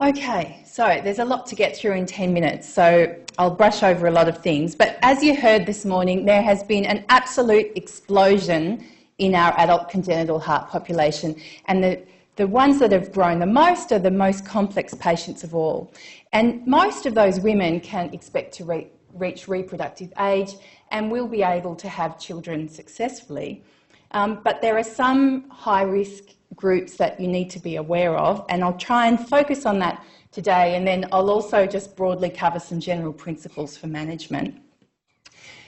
Okay, so there's a lot to get through in 10 minutes, so I'll brush over a lot of things. But as you heard this morning, there has been an absolute explosion in our adult congenital heart population, and the ones that have grown the most are the most complex patients of all. And most of those women can expect to reach reproductive age and will be able to have children successfully. But there are some high-risk groups that you need to be aware of, and I'll try and focus on that today, and then I'll also just broadly cover some general principles for management.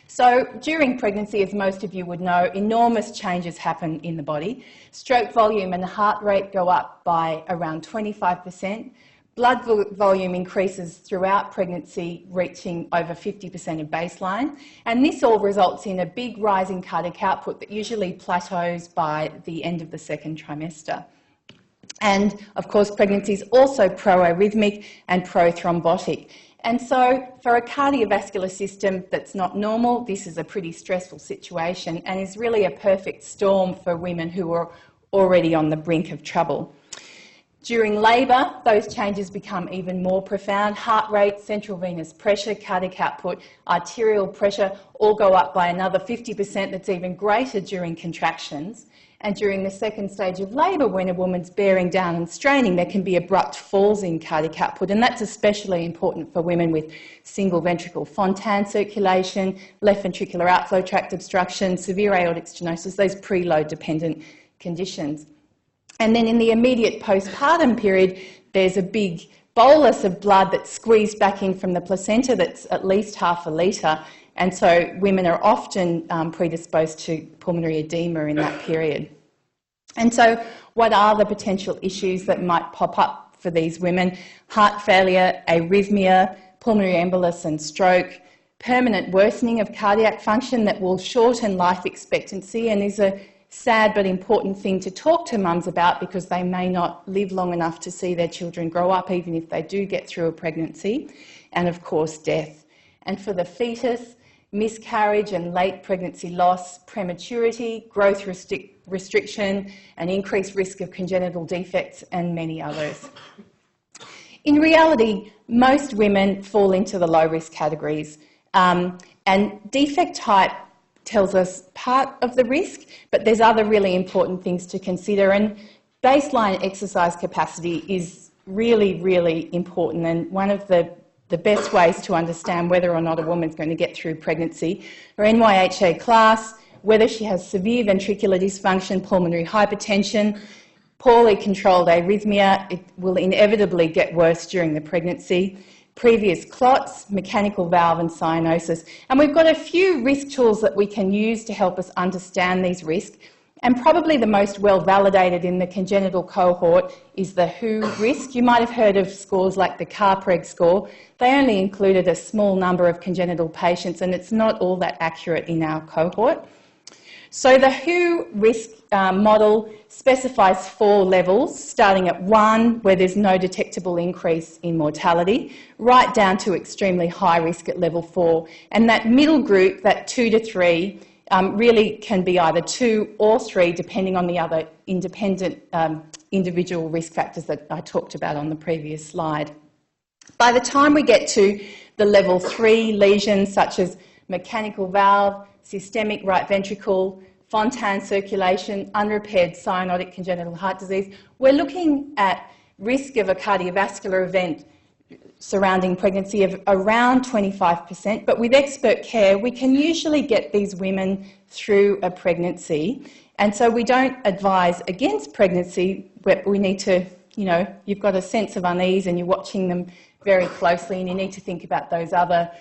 So during pregnancy, as most of you would know, enormous changes happen in the body. Stroke volume and heart rate go up by around 25%. Blood volume increases throughout pregnancy, reaching over 50% of baseline. And this all results in a big rise in cardiac output that usually plateaus by the end of the second trimester. And of course, pregnancy is also pro-arrhythmic and pro-thrombotic. And so for a cardiovascular system that's not normal, this is a pretty stressful situation and is really a perfect storm for women who are already on the brink of trouble. During labour, those changes become even more profound. Heart rate, central venous pressure, cardiac output, arterial pressure all go up by another 50%. That's even greater during contractions. And during the second stage of labour, when a woman's bearing down and straining, there can be abrupt falls in cardiac output, and that's especially important for women with single ventricle Fontan circulation, left ventricular outflow tract obstruction, severe aortic stenosis, those preload dependent conditions. And then in the immediate postpartum period, there's a big bolus of blood that's squeezed back in from the placenta that's at least half a litre, and so women are often predisposed to pulmonary edema in that period. And so what are the potential issues that might pop up for these women? Heart failure, arrhythmia, pulmonary embolus and stroke, permanent worsening of cardiac function that will shorten life expectancy and is a sad but important thing to talk to mums about because they may not live long enough to see their children grow up even if they do get through a pregnancy, and of course death. And for the fetus, miscarriage and late pregnancy loss, prematurity, growth restriction, an increased risk of congenital defects and many others. In reality, most women fall into the low-risk categories, and defect type tells us part of the risk, but there's other really important things to consider, and baseline exercise capacity is really, really important, and one of the best ways to understand whether or not a woman's going to get through pregnancy. Her NYHA class, whether she has severe ventricular dysfunction, pulmonary hypertension, poorly controlled arrhythmia, it will inevitably get worse during the pregnancy, previous clots, mechanical valve and cyanosis. And we've got a few risk tools that we can use to help us understand these risks. And probably the most well validated in the congenital cohort is the WHO risk. You might have heard of scores like the CARPREG score. They only included a small number of congenital patients, and it's not all that accurate in our cohort. So the WHO risk model specifies 4 levels, starting at 1, where there's no detectable increase in mortality, right down to extremely high risk at level 4. And that middle group, that 2 to 3, really can be either 2 or 3, depending on the other independent individual risk factors that I talked about on the previous slide. By the time we get to the level 3 lesions, such as mechanical valve, systemic right ventricle, Fontan circulation, unrepaired cyanotic congenital heart disease, we're looking at risk of a cardiovascular event surrounding pregnancy of around 25%, but with expert care we can usually get these women through a pregnancy, and so we don't advise against pregnancy, but we need to, you've got a sense of unease and you're watching them very closely and you need to think about those other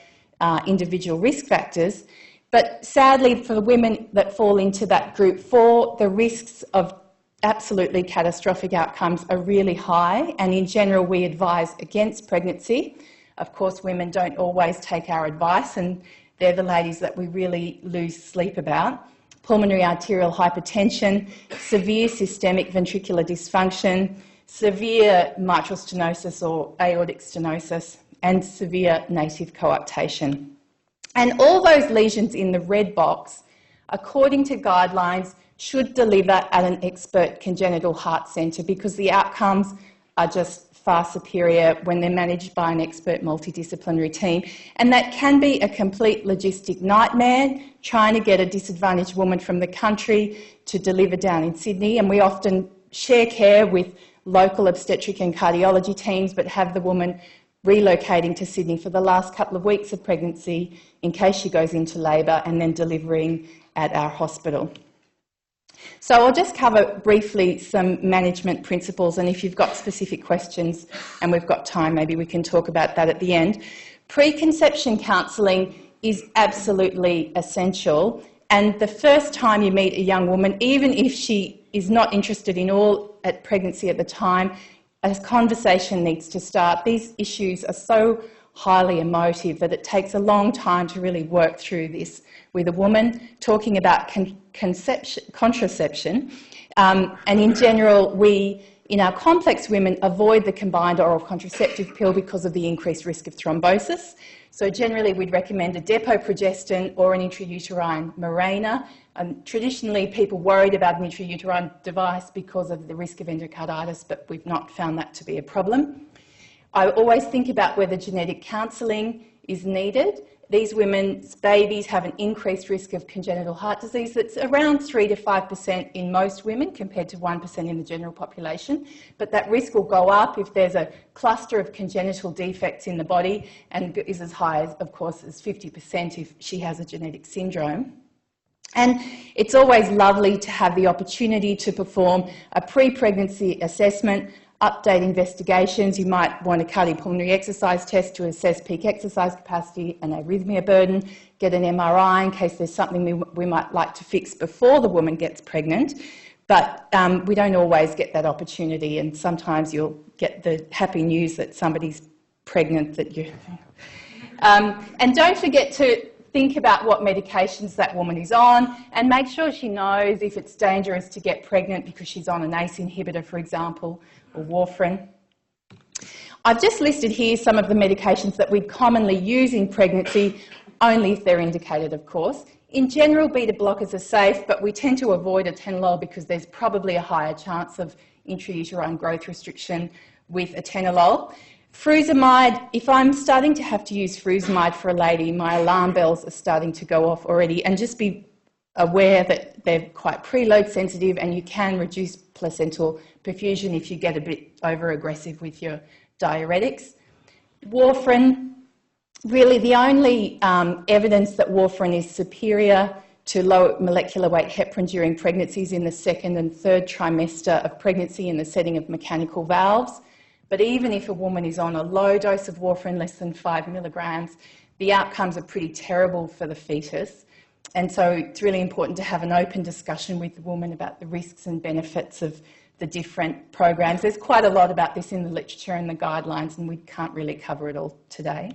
individual risk factors. But sadly, for the women that fall into that group 4, the risks of absolutely catastrophic outcomes are really high, and in general we advise against pregnancy. Of course, women don't always take our advice, and they're the ladies that we really lose sleep about. Pulmonary arterial hypertension, severe systemic ventricular dysfunction, severe mitral stenosis or aortic stenosis, and severe native coarctation. And all those lesions in the red box, according to guidelines, should deliver at an expert congenital heart centre because the outcomes are just far superior when they're managed by an expert multidisciplinary team. And that can be a complete logistic nightmare, trying to get a disadvantaged woman from the country to deliver down in Sydney. And we often share care with local obstetric and cardiology teams, but have the woman relocating to Sydney for the last couple of weeks of pregnancy in case she goes into labour, and then delivering at our hospital. So I'll just cover briefly some management principles, and if you've got specific questions and we've got time, maybe we can talk about that at the end. Preconception counselling is absolutely essential, and the first time you meet a young woman, even if she is not interested in all at pregnancy at the time, a conversation needs to start. These issues are so highly emotive that it takes a long time to really work through this with a woman, talking about contraception. And in general, we, in our complex women, avoid the combined oral contraceptive pill because of the increased risk of thrombosis. So generally, we'd recommend a depo-progestin or an intrauterine Mirena. Traditionally, people worried about an intrauterine device because of the risk of endocarditis, but we've not found that to be a problem. I always think about whether genetic counselling is needed. These women's babies have an increased risk of congenital heart disease that's around 3 to 5% in most women compared to 1% in the general population. But that risk will go up if there's a cluster of congenital defects in the body, and is as high as, of course, as 50% if she has a genetic syndrome. And it's always lovely to have the opportunity to perform a pre-pregnancy assessment, update investigations. You might want a cardiopulmonary exercise test to assess peak exercise capacity and arrhythmia burden, get an MRI in case there's something we might like to fix before the woman gets pregnant. But we don't always get that opportunity, and sometimes you'll get the happy news that somebody's pregnant that you... and don't forget to think about what medications that woman is on, and make sure she knows if it's dangerous to get pregnant because she's on an ACE inhibitor, for example, or warfarin. I've just listed here some of the medications that we commonly use in pregnancy, only if they're indicated, of course. In general, beta blockers are safe, but we tend to avoid atenolol because there's probably a higher chance of intrauterine growth restriction with atenolol. Frusemide, if I'm starting to have to use frusemide for a lady, my alarm bells are starting to go off already, and just be aware that they're quite preload sensitive and you can reduce placental perfusion if you get a bit over-aggressive with your diuretics. Warfarin, really the only evidence that warfarin is superior to low molecular weight heparin during pregnancies in the second and third trimester of pregnancy in the setting of mechanical valves. But even if a woman is on a low dose of warfarin, less than 5 milligrams, the outcomes are pretty terrible for the fetus. And so it's really important to have an open discussion with the woman about the risks and benefits of the different programs. There's quite a lot about this in the literature and the guidelines, and we can't really cover it all today.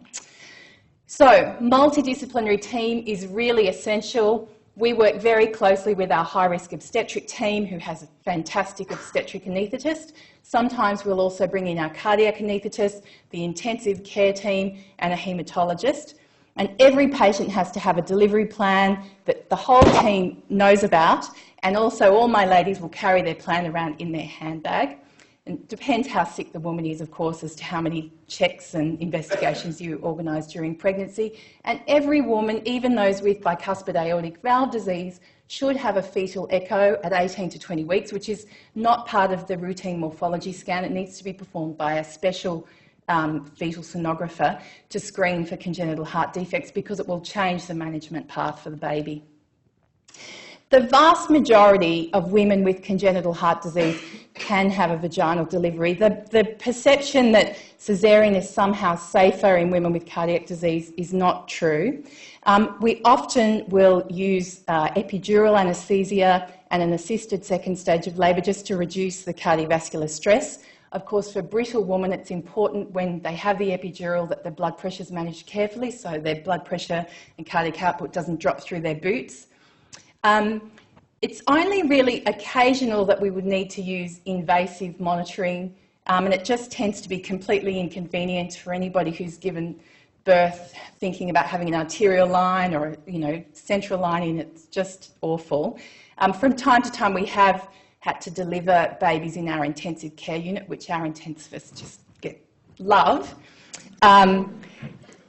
So, multidisciplinary team is really essential. We work very closely with our high-risk obstetric team, who has a fantastic obstetric anaesthetist. Sometimes we'll also bring in our cardiac anaesthetist, the intensive care team, and a haematologist. And every patient has to have a delivery plan that the whole team knows about, and also all my ladies will carry their plan around in their handbag. And it depends how sick the woman is, of course, as to how many checks and investigations you organise during pregnancy. And every woman, even those with bicuspid aortic valve disease, should have a fetal echo at 18 to 20 weeks, which is not part of the routine morphology scan. It needs to be performed by a special fetal sonographer to screen for congenital heart defects, because it will change the management path for the baby. The vast majority of women with congenital heart disease can have a vaginal delivery. The perception that caesarean is somehow safer in women with cardiac disease is not true. We often will use epidural anaesthesia and an assisted second stage of labour just to reduce the cardiovascular stress. Of course, for brittle women, it's important when they have the epidural that the blood pressure is managed carefully so their blood pressure and cardiac output doesn't drop through their boots. It's only really occasional that we would need to use invasive monitoring, and it just tends to be completely inconvenient for anybody who's given birth thinking about having an arterial line or, central lining. It's just awful. From time to time we have had to deliver babies in our intensive care unit, which our intensivists just love.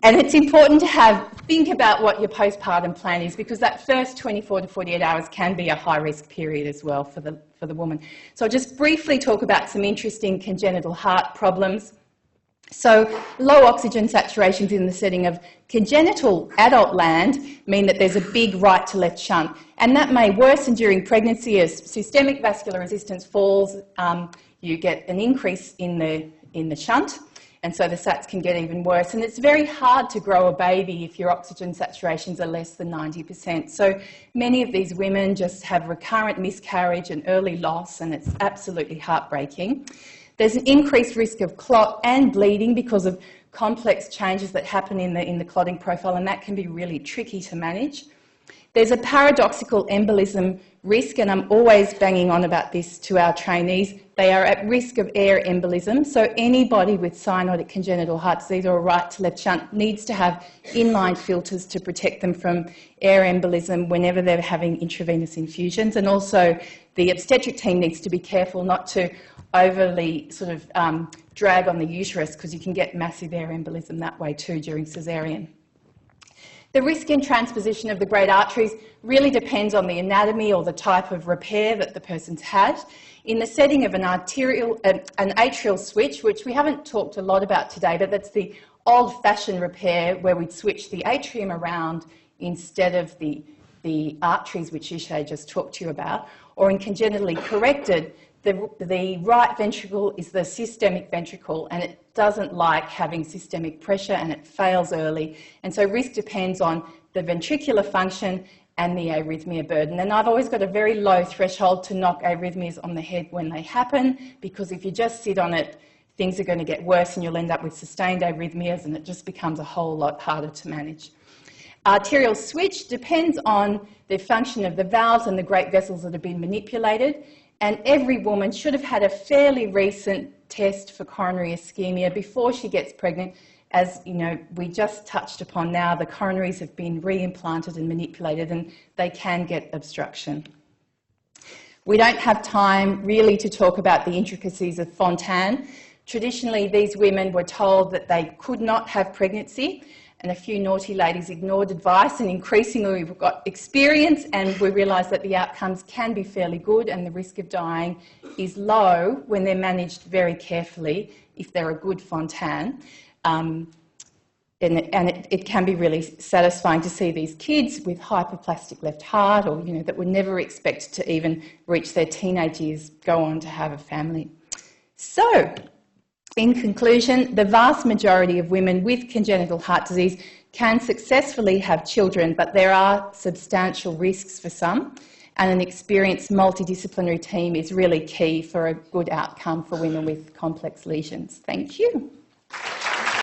And it's important to think about what your postpartum plan is, because that first 24 to 48 hours can be a high-risk period as well for the woman. So I'll just briefly talk about some interesting congenital heart problems. So low oxygen saturations in the setting of congenital adult land mean that there's a big right to left shunt, and that may worsen during pregnancy as systemic vascular resistance falls. You get an increase in the shunt, and so the SATs can get even worse. And it's very hard to grow a baby if your oxygen saturations are less than 90%. So many of these women just have recurrent miscarriage and early loss, and it's absolutely heartbreaking. There's an increased risk of clot and bleeding because of complex changes that happen in the clotting profile, and that can be really tricky to manage. There's a paradoxical embolism risk, and I'm always banging on about this to our trainees. They are at risk of air embolism, so anybody with cyanotic congenital heart disease or a right to left shunt needs to have inline filters to protect them from air embolism whenever they're having intravenous infusions. And also the obstetric team needs to be careful not to overly sort of drag on the uterus, because you can get massive air embolism that way too during caesarean. The risk in transposition of the great arteries really depends on the anatomy or the type of repair that the person's had. In the setting of an atrial switch, which we haven't talked a lot about today, but that's the old-fashioned repair where we'd switch the atrium around instead of the arteries, which Ishay just talked to you about, or in congenitally corrected, the right ventricle is the systemic ventricle, and it doesn't like having systemic pressure, and it fails early. And so risk depends on the ventricular function and the arrhythmia burden. And I've always got a very low threshold to knock arrhythmias on the head when they happen, because if you just sit on it, things are going to get worse and you'll end up with sustained arrhythmias, and it just becomes a whole lot harder to manage. Arterial switch depends on the function of the valves and the great vessels that have been manipulated. And every woman should have had a fairly recent test for coronary ischemia before she gets pregnant. As you know, we just touched upon now, the coronaries have been reimplanted and manipulated, and they can get obstruction. We don't have time really to talk about the intricacies of Fontan. Traditionally, these women were told that they could not have pregnancy, and a few naughty ladies ignored advice, and increasingly we've got experience and we realise that the outcomes can be fairly good and the risk of dying is low when they're managed very carefully if they're a good Fontan. And it can be really satisfying to see these kids with hyperplastic left heart, or that were never expected to even reach their teenage years go on to have a family. So, in conclusion, the vast majority of women with congenital heart disease can successfully have children, but there are substantial risks for some, and an experienced multidisciplinary team is really key for a good outcome for women with complex lesions. Thank you.